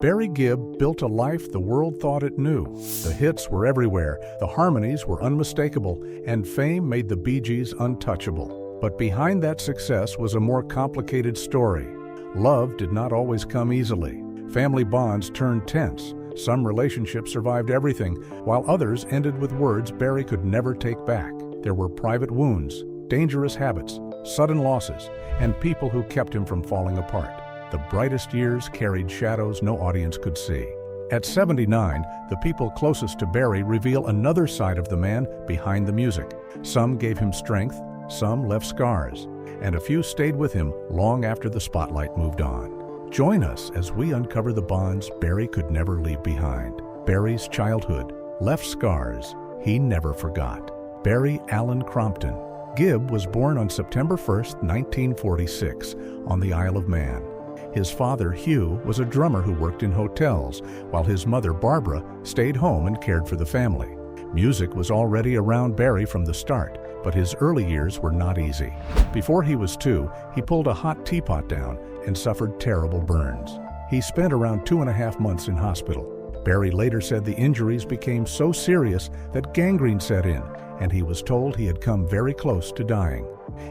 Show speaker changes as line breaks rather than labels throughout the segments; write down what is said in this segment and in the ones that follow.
Barry Gibb built a life the world thought it knew. The hits were everywhere, the harmonies were unmistakable, and fame made the Bee Gees untouchable. But behind that success was a more complicated story. Love did not always come easily. Family bonds turned tense. Some relationships survived everything, while others ended with words Barry could never take back. There were private wounds, dangerous habits, sudden losses, and people who kept him from falling apart. The brightest years carried shadows no audience could see. At 79, the people closest to Barry reveal another side of the man behind the music. Some gave him strength, some left scars, and a few stayed with him long after the spotlight moved on. Join us as we uncover the bonds Barry could never leave behind. Barry's childhood left scars he never forgot. Barry Allen Crompton. Gibb was born on September 1, 1946, on the Isle of Man. His father, Hugh, was a drummer who worked in hotels, while his mother, Barbara, stayed home and cared for the family. Music was already around Barry from the start, but his early years were not easy. Before he was 2, he pulled a hot teapot down and suffered terrible burns. He spent around 2.5 months in hospital. Barry later said the injuries became so serious that gangrene set in, and he was told he had come very close to dying.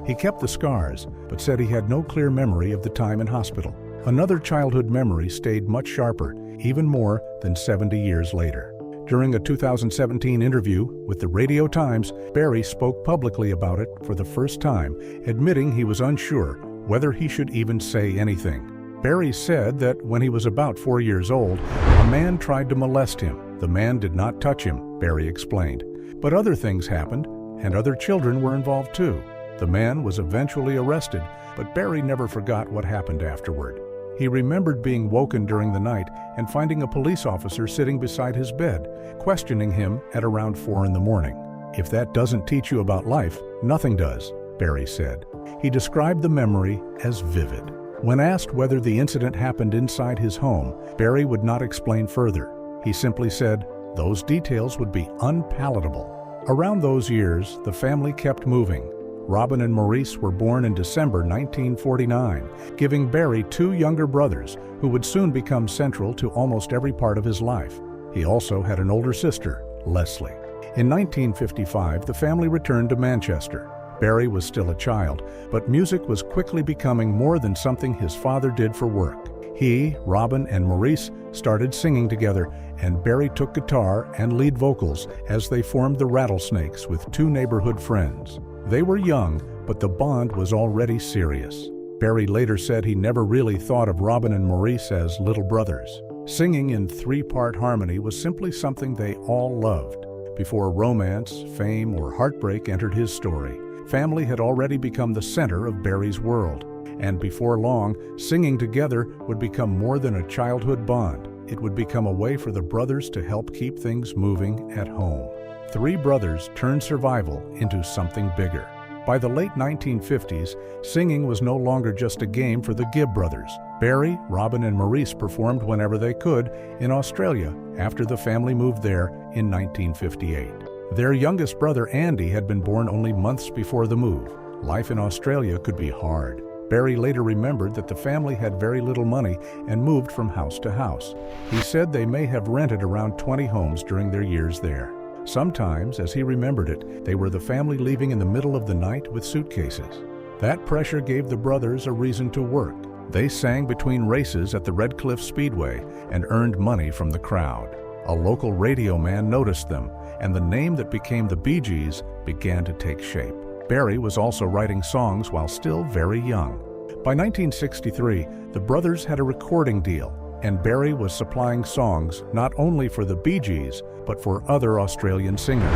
He kept the scars, but said he had no clear memory of the time in hospital. Another childhood memory stayed much sharper, even more than 70 years later. During a 2017 interview with the Radio Times, Barry spoke publicly about it for the first time, admitting he was unsure whether he should even say anything. Barry said that when he was about 4 years old, a man tried to molest him. The man did not touch him, Barry explained. But other things happened, and other children were involved too. The man was eventually arrested, but Barry never forgot what happened afterward. He remembered being woken during the night and finding a police officer sitting beside his bed, questioning him at around 4 in the morning. "If that doesn't teach you about life, nothing does," Barry said. He described the memory as vivid. When asked whether the incident happened inside his home, Barry would not explain further. He simply said those details would be unpalatable. Around those years, the family kept moving. Robin and Maurice were born in December 1949, giving Barry 2 younger brothers who would soon become central to almost every part of his life. He also had an older sister, Leslie. In 1955, the family returned to Manchester. Barry was still a child, but music was quickly becoming more than something his father did for work. He, Robin, and Maurice started singing together, and Barry took guitar and lead vocals as they formed the Rattlesnakes with 2 neighborhood friends. They were young, but the bond was already serious. Barry later said he never really thought of Robin and Maurice as little brothers. Singing in 3-part harmony was simply something they all loved. Before romance, fame, or heartbreak entered his story, family had already become the center of Barry's world. And before long, singing together would become more than a childhood bond. It would become a way for the brothers to help keep things moving at home. 3 brothers turned survival into something bigger. By the late 1950s, singing was no longer just a game for the Gibb brothers. Barry, Robin, and Maurice performed whenever they could in Australia after the family moved there in 1958. Their youngest brother, Andy, had been born only months before the move. Life in Australia could be hard. Barry later remembered that the family had very little money and moved from house to house. He said they may have rented around 20 homes during their years there. Sometimes, as he remembered it, they were the family leaving in the middle of the night with suitcases. That pressure gave the brothers a reason to work. They sang between races at the Red Cliff Speedway and earned money from the crowd. A local radio man noticed them, and the name that became the Bee Gees began to take shape. Barry was also writing songs while still very young. By 1963, the brothers had a recording deal, and Barry was supplying songs not only for the Bee Gees, but for other Australian singers.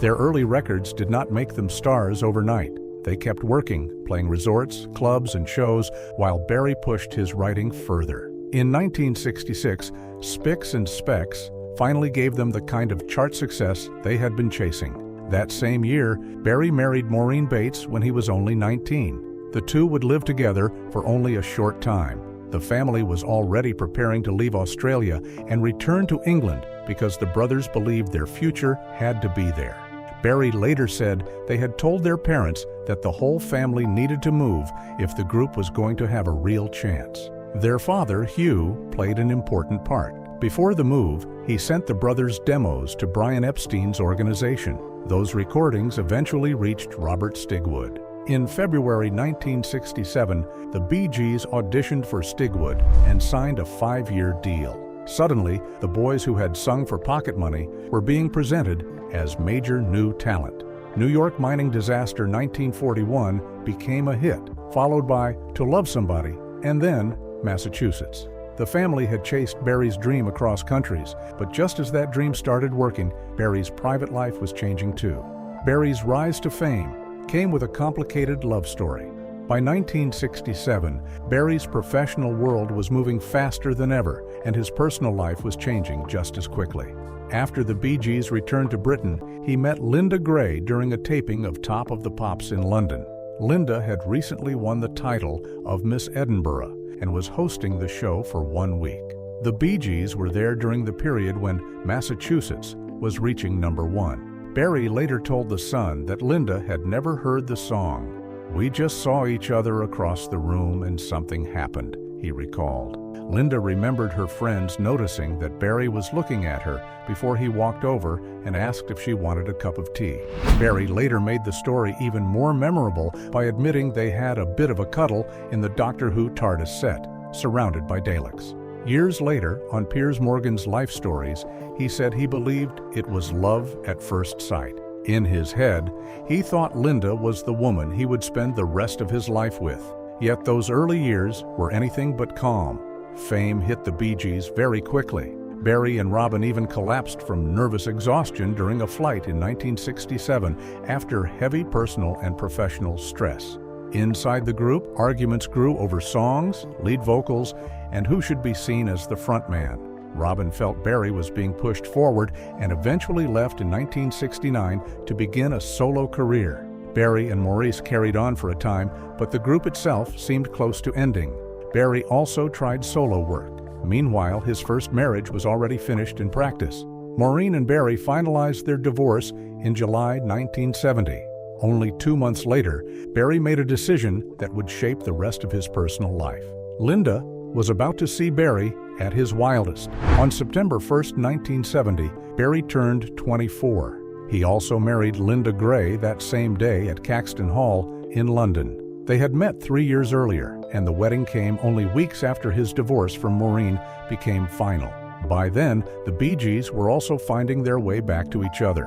Their early records did not make them stars overnight. They kept working, playing resorts, clubs, and shows, while Barry pushed his writing further. In 1966, Spicks and Specks finally gave them the kind of chart success they had been chasing. That same year, Barry married Maureen Bates when he was only 19. The two would live together for only a short time. The family was already preparing to leave Australia and return to England because the brothers believed their future had to be there. Barry later said they had told their parents that the whole family needed to move if the group was going to have a real chance. Their father, Hugh, played an important part. Before the move, he sent the brothers demos to Brian Epstein's organization. Those recordings eventually reached Robert Stigwood. In February 1967, the Bee Gees auditioned for Stigwood and signed a 5-year deal. Suddenly, the boys who had sung for pocket money were being presented as major new talent. New York mining disaster 1941 became a hit, followed by To Love Somebody, and then Massachusetts. The family had chased Barry's dream across countries, but just as that dream started working, Barry's private life was changing too. Barry's rise to fame came with a complicated love story. By 1967, Barry's professional world was moving faster than ever, and his personal life was changing just as quickly. After the Bee Gees returned to Britain, he met Linda Gray during a taping of Top of the Pops in London. Linda had recently won the title of Miss Edinburgh and was hosting the show for 1 week. The Bee Gees were there during the period when Massachusetts was reaching #1. Barry later told The Sun that Linda had never heard the song. "We just saw each other across the room and something happened," he recalled. Linda remembered her friends noticing that Barry was looking at her before he walked over and asked if she wanted a cup of tea. Barry later made the story even more memorable by admitting they had a bit of a cuddle in the Doctor Who TARDIS set, surrounded by Daleks. Years later, on Piers Morgan's Life Stories, he said he believed it was love at first sight. In his head, he thought Linda was the woman he would spend the rest of his life with. Yet those early years were anything but calm. Fame hit the Bee Gees very quickly. Barry and Robin even collapsed from nervous exhaustion during a flight in 1967 after heavy personal and professional stress. Inside the group, arguments grew over songs, lead vocals, and who should be seen as the frontman. Robin felt Barry was being pushed forward and eventually left in 1969 to begin a solo career. Barry and Maurice carried on for a time, but the group itself seemed close to ending. Barry also tried solo work. Meanwhile, his first marriage was already finished in practice. Maureen and Barry finalized their divorce in July 1970. Only 2 months later, Barry made a decision that would shape the rest of his personal life. Linda was about to see Barry at his wildest. On September 1st, 1970, Barry turned 24. He also married Linda Gray that same day at Caxton Hall in London. They had met 3 years earlier, and the wedding came only weeks after his divorce from Maureen became final. By then, the Bee Gees were also finding their way back to each other.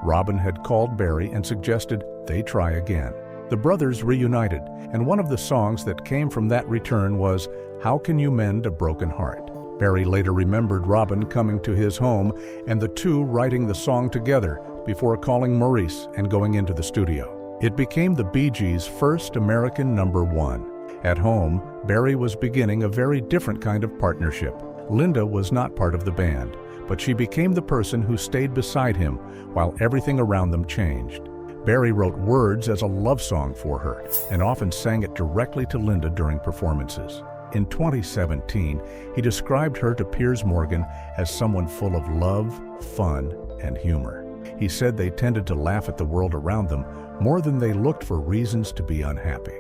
Robin had called Barry and suggested they try again. The brothers reunited, and one of the songs that came from that return was "How Can You Mend a Broken Heart?" Barry later remembered Robin coming to his home and the two writing the song together before calling Maurice and going into the studio. It became the Bee Gees' first American #1. At home, Barry was beginning a very different kind of partnership. Linda was not part of the band, but she became the person who stayed beside him while everything around them changed. Barry wrote words as a love song for her and often sang it directly to Linda during performances. In 2017, he described her to Piers Morgan as someone full of love, fun, and humor. He said they tended to laugh at the world around them more than they looked for reasons to be unhappy.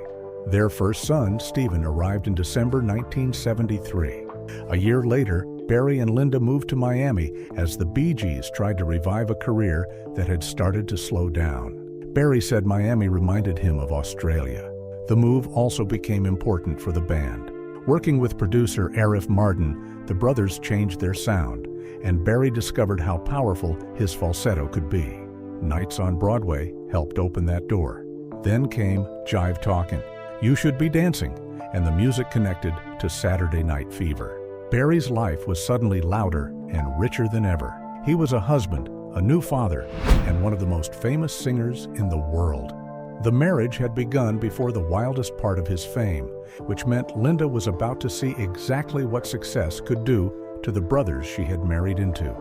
Their first son, Stephen, arrived in December 1973. A year later, Barry and Linda moved to Miami as the Bee Gees tried to revive a career that had started to slow down. Barry said Miami reminded him of Australia. The move also became important for the band. Working with producer Arif Mardin, the brothers changed their sound, and Barry discovered how powerful his falsetto could be. Nights on Broadway helped open that door. Then came Jive Talkin', You Should Be Dancing, and the music connected to Saturday Night Fever. Barry's life was suddenly louder and richer than ever. He was a husband, a new father, and one of the most famous singers in the world. The marriage had begun before the wildest part of his fame, which meant Linda was about to see exactly what success could do to the brothers she had married into.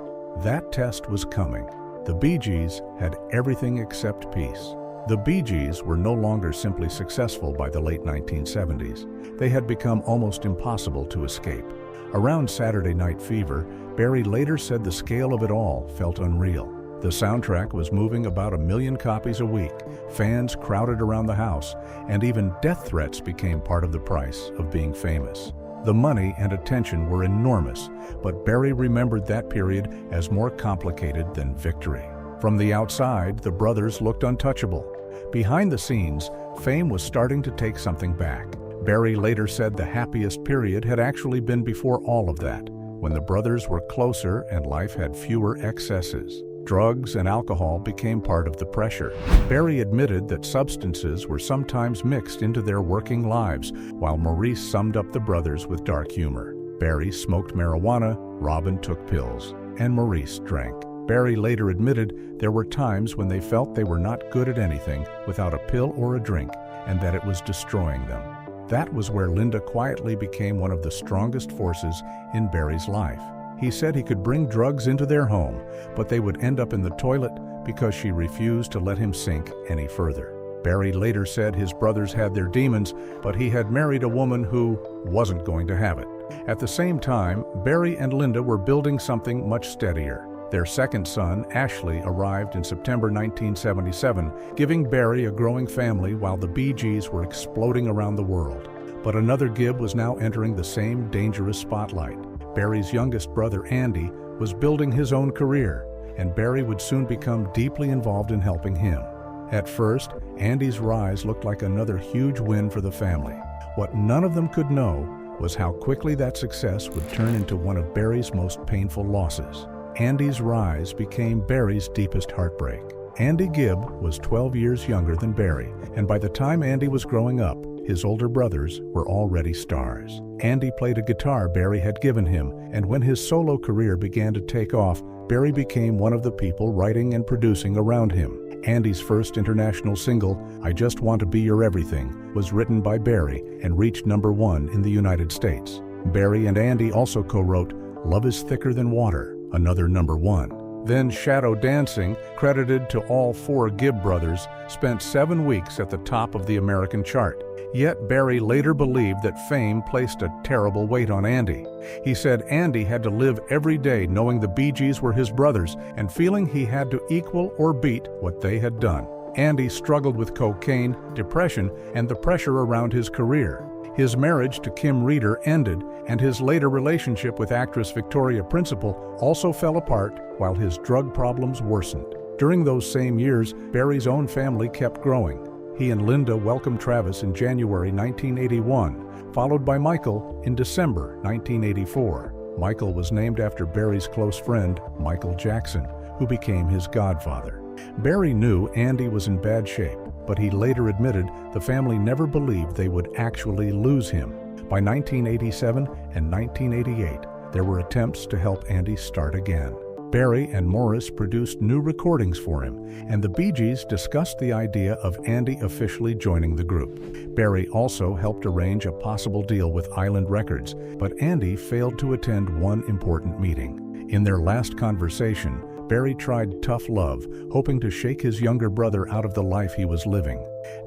That test was coming. The Bee Gees had everything except peace. The Bee Gees were no longer simply successful by the late 1970s. They had become almost impossible to escape. Around Saturday Night Fever, Barry later said the scale of it all felt unreal. The soundtrack was moving about 1 million copies a week, fans crowded around the house, and even death threats became part of the price of being famous. The money and attention were enormous, but Barry remembered that period as more complicated than victory. From the outside, the brothers looked untouchable. Behind the scenes, fame was starting to take something back. Barry later said the happiest period had actually been before all of that, when the brothers were closer and life had fewer excesses. Drugs and alcohol became part of the pressure. Barry admitted that substances were sometimes mixed into their working lives, while Maurice summed up the brothers with dark humor. Barry smoked marijuana, Robin took pills, and Maurice drank. Barry later admitted there were times when they felt they were not good at anything without a pill or a drink, and that it was destroying them. That was where Linda quietly became one of the strongest forces in Barry's life. He said he could bring drugs into their home, but they would end up in the toilet because she refused to let him sink any further. Barry later said his brothers had their demons, but he had married a woman who wasn't going to have it. At the same time, Barry and Linda were building something much steadier. Their second son, Ashley, arrived in September 1977, giving Barry a growing family while the Bee Gees were exploding around the world. But another Gibb was now entering the same dangerous spotlight. Barry's youngest brother, Andy, was building his own career, and Barry would soon become deeply involved in helping him. At first, Andy's rise looked like another huge win for the family. What none of them could know was how quickly that success would turn into one of Barry's most painful losses. Andy's rise became Barry's deepest heartbreak. Andy Gibb was 12 years younger than Barry, and by the time Andy was growing up, his older brothers were already stars. Andy played a guitar Barry had given him, and when his solo career began to take off, Barry became one of the people writing and producing around him. Andy's first international single, I Just Want to Be Your Everything, was written by Barry and reached #1 in the United States. Barry and Andy also co-wrote Love is Thicker Than Water, another #1. Then Shadow Dancing, credited to all 4 Gibb brothers, spent 7 weeks at the top of the American chart. Yet Barry later believed that fame placed a terrible weight on Andy. He said Andy had to live every day knowing the Bee Gees were his brothers and feeling he had to equal or beat what they had done. Andy struggled with cocaine, depression, and the pressure around his career. His marriage to Kim Reeder ended, and his later relationship with actress Victoria Principal also fell apart while his drug problems worsened. During those same years, Barry's own family kept growing. He and Linda welcomed Travis in January 1981, followed by Michael in December 1984. Michael was named after Barry's close friend, Michael Jackson, who became his godfather. Barry knew Andy was in bad shape, but he later admitted the family never believed they would actually lose him. By 1987 and 1988, there were attempts to help Andy start again. Barry and Maurice produced new recordings for him, and the Bee Gees discussed the idea of Andy officially joining the group. Barry also helped arrange a possible deal with Island Records, but Andy failed to attend one important meeting. In their last conversation, Barry tried tough love, hoping to shake his younger brother out of the life he was living.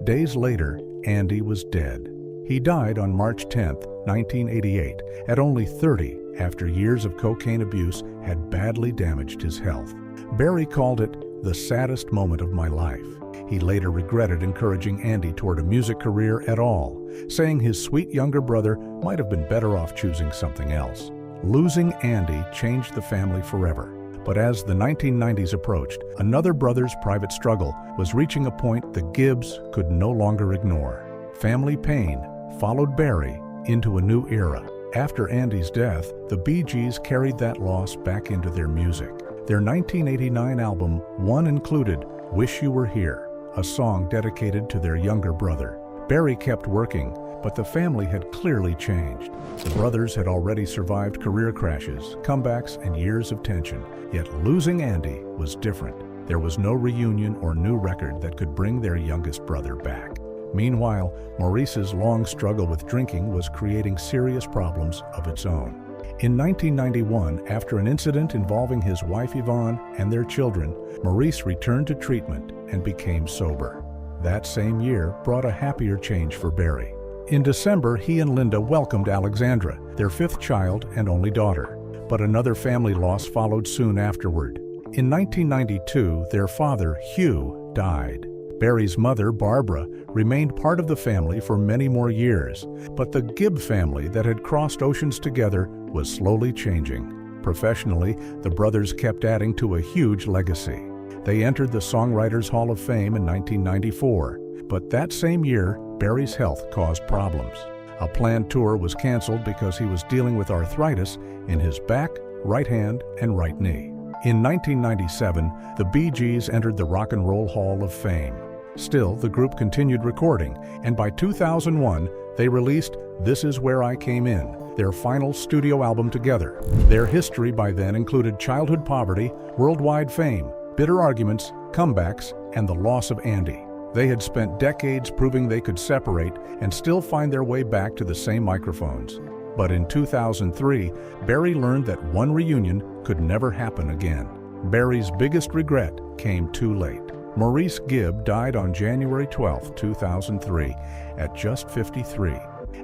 Days later, Andy was dead. He died on March 10, 1988, at only 30, after years of cocaine abuse had badly damaged his health. Barry called it the saddest moment of my life. He later regretted encouraging Andy toward a music career at all, saying his sweet younger brother might have been better off choosing something else. Losing Andy changed the family forever. But as the 1990s approached, another brother's private struggle was reaching a point the Gibbs could no longer ignore. Family pain followed Barry into a new era. After Andy's death, the Bee Gees carried that loss back into their music. Their 1989 album, One, included Wish You Were Here, a song dedicated to their younger brother. Barry kept working, but the family had clearly changed. The brothers had already survived career crashes, comebacks, and years of tension. Yet losing Andy was different. There was no reunion or new record that could bring their youngest brother back. Meanwhile, Maurice's long struggle with drinking was creating serious problems of its own. In 1991, after an incident involving his wife Yvonne and their children, Maurice returned to treatment and became sober. That same year brought a happier change for Barry. In December, he and Linda welcomed Alexandra, their 5th child and only daughter. But another family loss followed soon afterward. In 1992, their father, Hugh, died. Barry's mother, Barbara, remained part of the family for many more years, but the Gibb family that had crossed oceans together was slowly changing. Professionally, the brothers kept adding to a huge legacy. They entered the Songwriters Hall of Fame in 1994, but that same year, Barry's health caused problems. A planned tour was canceled because he was dealing with arthritis in his back, right hand, and right knee. In 1997, the Bee Gees entered the Rock and Roll Hall of Fame. Still, the group continued recording, and by 2001, they released This Is Where I Came In, their final studio album together. Their history by then included childhood poverty, worldwide fame, bitter arguments, comebacks, and the loss of Andy. They had spent decades proving they could separate and still find their way back to the same microphones. But in 2003, Barry learned that one reunion could never happen again. Barry's biggest regret came too late. Maurice Gibb died on January 12, 2003, at just 53,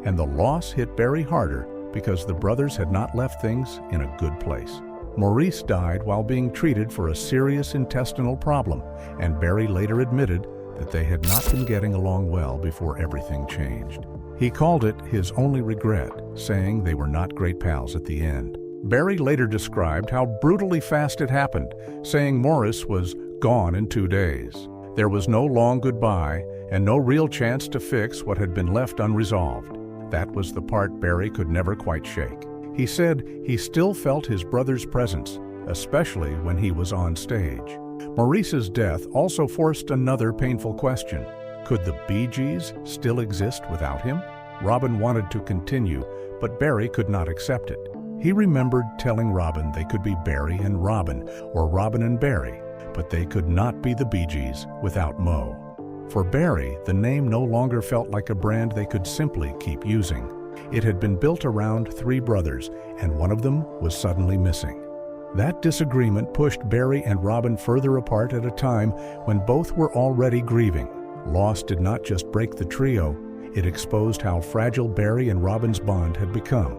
and the loss hit Barry harder because the brothers had not left things in a good place. Maurice died while being treated for a serious intestinal problem, and Barry later admitted that they had not been getting along well before everything changed. He called it his only regret, saying they were not great pals at the end. Barry later described how brutally fast it happened, saying Maurice was gone in 2 days. There was no long goodbye and no real chance to fix what had been left unresolved. That was the part Barry could never quite shake. He said he still felt his brother's presence, especially when he was on stage. Maurice's death also forced another painful question. Could the Bee Gees still exist without him? Robin wanted to continue, but Barry could not accept it. He remembered telling Robin they could be Barry and Robin, or Robin and Barry, but they could not be the Bee Gees without Mo. For Barry, the name no longer felt like a brand they could simply keep using. It had been built around 3 brothers, and one of them was suddenly missing. That disagreement pushed Barry and Robin further apart at a time when both were already grieving. Loss did not just break the trio, it exposed how fragile Barry and Robin's bond had become.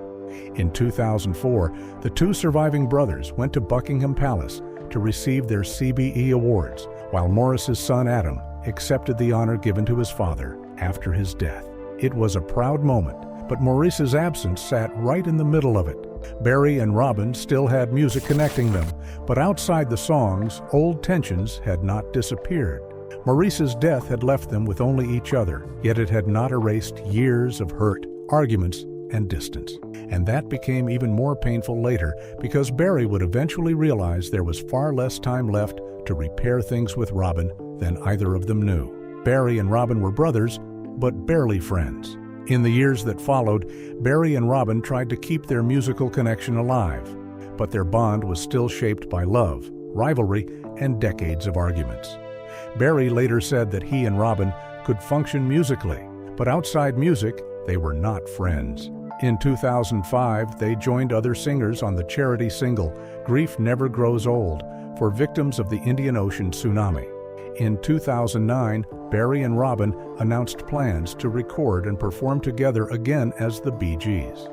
In 2004, the 2 surviving brothers went to Buckingham Palace to receive their CBE awards, while Maurice's son Adam accepted the honor given to his father after his death. It was a proud moment, but Maurice's absence sat right in the middle of it. Barry and Robin still had music connecting them, but outside the songs, old tensions had not disappeared. Maurice's death had left them with only each other, yet it had not erased years of hurt, arguments, and distance. And that became even more painful later because Barry would eventually realize there was far less time left to repair things with Robin than either of them knew. Barry and Robin were brothers, but barely friends. In the years that followed, Barry and Robin tried to keep their musical connection alive, but their bond was still shaped by love, rivalry, and decades of arguments. Barry later said that he and Robin could function musically, but outside music, they were not friends. In 2005, they joined other singers on the charity single, Grief Never Grows Old, for victims of the Indian Ocean tsunami. In 2009, Barry and Robin announced plans to record and perform together again as the Bee Gees.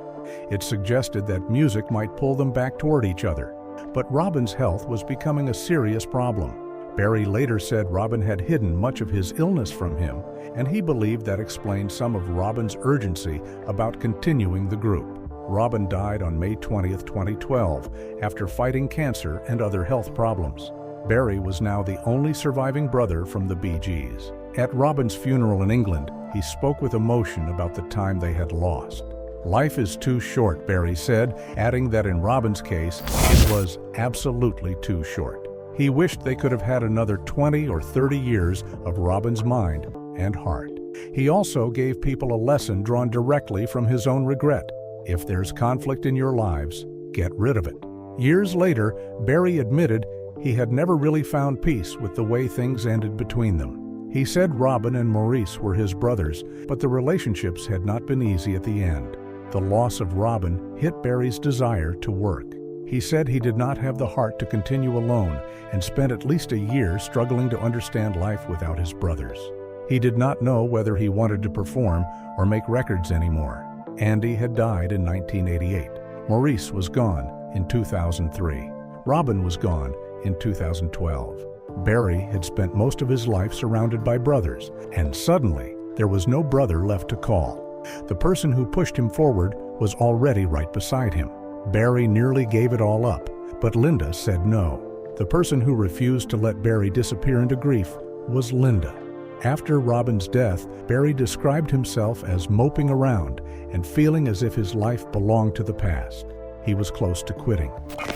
It suggested that music might pull them back toward each other, but Robin's health was becoming a serious problem. Barry later said Robin had hidden much of his illness from him, and he believed that explained some of Robin's urgency about continuing the group. Robin died on May 20, 2012, after fighting cancer and other health problems. Barry was now the only surviving brother from the Bee Gees. At Robin's funeral in England, he spoke with emotion about the time they had lost. "Life is too short," Barry said, adding that in Robin's case, it was absolutely too short. He wished they could have had another 20 or 30 years of Robin's mind and heart. He also gave people a lesson drawn directly from his own regret. If there's conflict in your lives, get rid of it. Years later, Barry admitted he had never really found peace with the way things ended between them. He said Robin and Maurice were his brothers, but the relationships had not been easy at the end. The loss of Robin hit Barry's desire to work. He said he did not have the heart to continue alone and spent at least a year struggling to understand life without his brothers. He did not know whether he wanted to perform or make records anymore. Andy had died in 1988. Maurice was gone in 2003. Robin was gone in 2012. Barry had spent most of his life surrounded by brothers, and suddenly there was no brother left to call. The person who pushed him forward was already right beside him. Barry nearly gave it all up, but Linda said no. The person who refused to let Barry disappear into grief was Linda. After Robin's death, Barry described himself as moping around and feeling as if his life belonged to the past. He was close to quitting.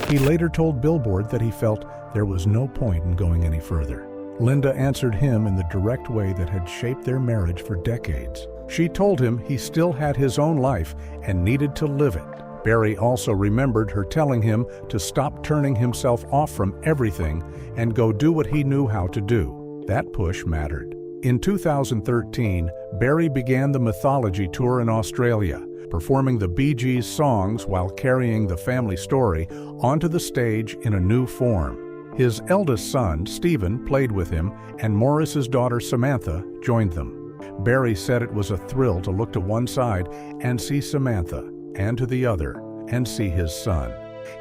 He later told Billboard that he felt there was no point in going any further. Linda answered him in the direct way that had shaped their marriage for decades. She told him he still had his own life and needed to live it. Barry also remembered her telling him to stop turning himself off from everything and go do what he knew how to do. That push mattered. In 2013, Barry began the Mythology Tour in Australia, performing the Bee Gees songs while carrying the family story onto the stage in a new form. His eldest son, Stephen, played with him, and Maurice's daughter, Samantha, joined them. Barry said it was a thrill to look to one side and see Samantha, and to the other, and see his son.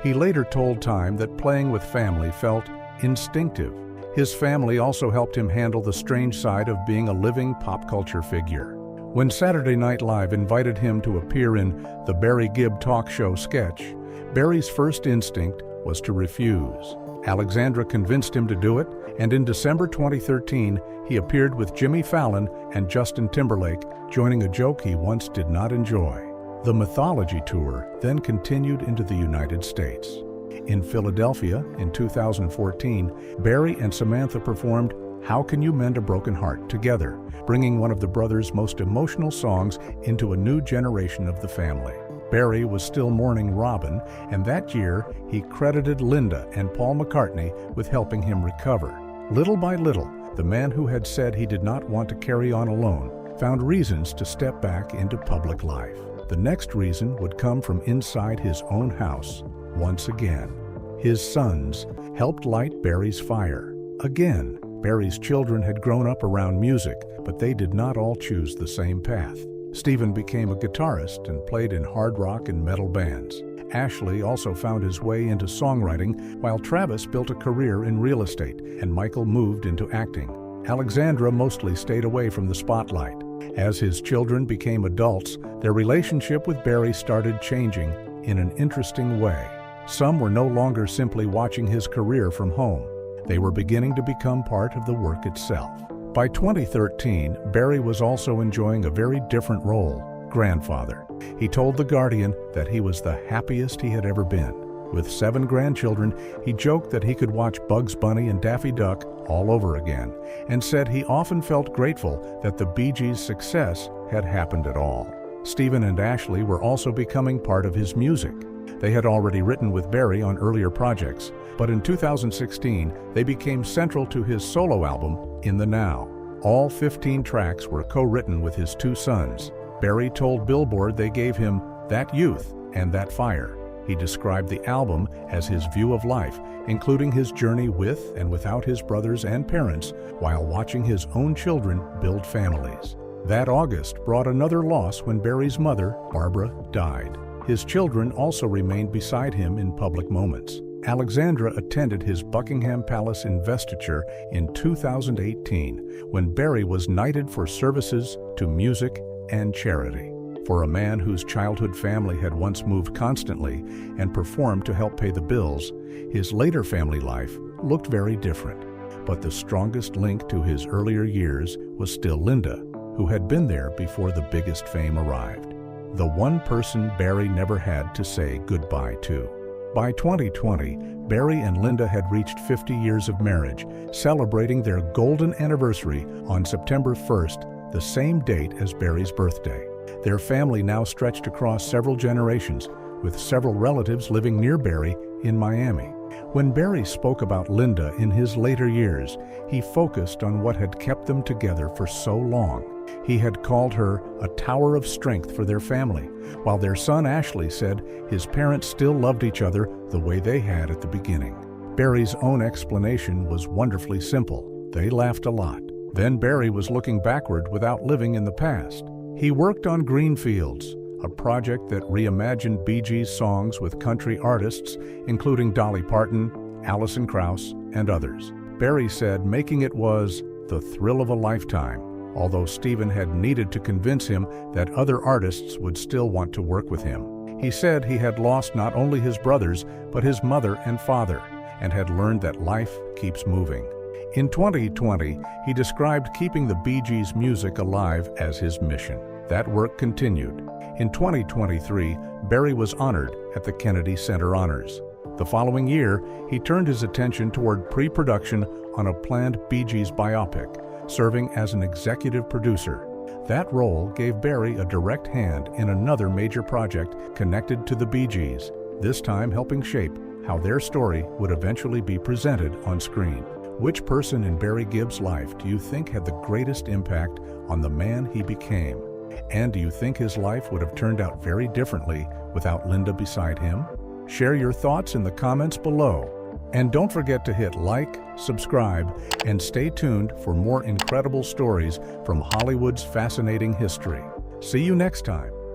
He later told Time that playing with family felt instinctive. His family also helped him handle the strange side of being a living pop culture figure. When Saturday Night Live invited him to appear in the Barry Gibb talk show sketch, Barry's first instinct was to refuse. Alexandra convinced him to do it, and in December 2013, he appeared with Jimmy Fallon and Justin Timberlake, joining a joke he once did not enjoy. The Mythology Tour then continued into the United States. In Philadelphia in 2014, Barry and Samantha performed How Can You Mend a Broken Heart together, bringing one of the brothers' most emotional songs into a new generation of the family. Barry was still mourning Robin, and that year he credited Linda and Paul McCartney with helping him recover. Little by little, the man who had said he did not want to carry on alone found reasons to step back into public life. The next reason would come from inside his own house. Once again, his sons helped light Barry's fire. Again, Barry's children had grown up around music, but they did not all choose the same path. Stephen became a guitarist and played in hard rock and metal bands. Ashley also found his way into songwriting, while Travis built a career in real estate and Michael moved into acting. Alexandra mostly stayed away from the spotlight. As his children became adults, their relationship with Barry started changing in an interesting way. Some were no longer simply watching his career from home. They were beginning to become part of the work itself. By 2013, Barry was also enjoying a very different role, grandfather. He told The Guardian that he was the happiest he had ever been. With 7 grandchildren, he joked that he could watch Bugs Bunny and Daffy Duck all over again, and said he often felt grateful that the Bee Gees' success had happened at all. Stephen and Ashley were also becoming part of his music. They had already written with Barry on earlier projects, but in 2016, they became central to his solo album, In the Now. All 15 tracks were co-written with his 2 sons. Barry told Billboard they gave him that youth and that fire. He described the album as his view of life, including his journey with and without his brothers and parents, while watching his own children build families. That August brought another loss when Barry's mother, Barbara, died. His children also remained beside him in public moments. Alexandra attended his Buckingham Palace investiture in 2018, when Barry was knighted for services to music and charity. For a man whose childhood family had once moved constantly and performed to help pay the bills, his later family life looked very different. But the strongest link to his earlier years was still Linda, who had been there before the biggest fame arrived. The one person Barry never had to say goodbye to. By 2020, Barry and Linda had reached 50 years of marriage, celebrating their golden anniversary on September 1st, the same date as Barry's birthday. Their family now stretched across several generations, with several relatives living near Barry in Miami. When Barry spoke about Linda in his later years, he focused on what had kept them together for so long. He had called her a tower of strength for their family, while their son Ashley said his parents still loved each other the way they had at the beginning. Barry's own explanation was wonderfully simple. They laughed a lot. Then Barry was looking backward without living in the past. He worked on Greenfields, a project that reimagined Bee Gees songs with country artists, including Dolly Parton, Alison Krauss, and others. Barry said making it was the thrill of a lifetime, although Stephen had needed to convince him that other artists would still want to work with him. He said he had lost not only his brothers, but his mother and father, and had learned that life keeps moving. In 2020, he described keeping the Bee Gees' music alive as his mission. That work continued. In 2023, Barry was honored at the Kennedy Center Honors. The following year, he turned his attention toward pre-production on a planned Bee Gees biopic, serving as an executive producer. That role gave Barry a direct hand in another major project connected to the Bee Gees, this time helping shape how their story would eventually be presented on screen. Which person in Barry Gibb's life do you think had the greatest impact on the man he became? And do you think his life would have turned out very differently without Linda beside him? Share your thoughts in the comments below. And don't forget to hit like, subscribe, and stay tuned for more incredible stories from Hollywood's fascinating history. See you next time.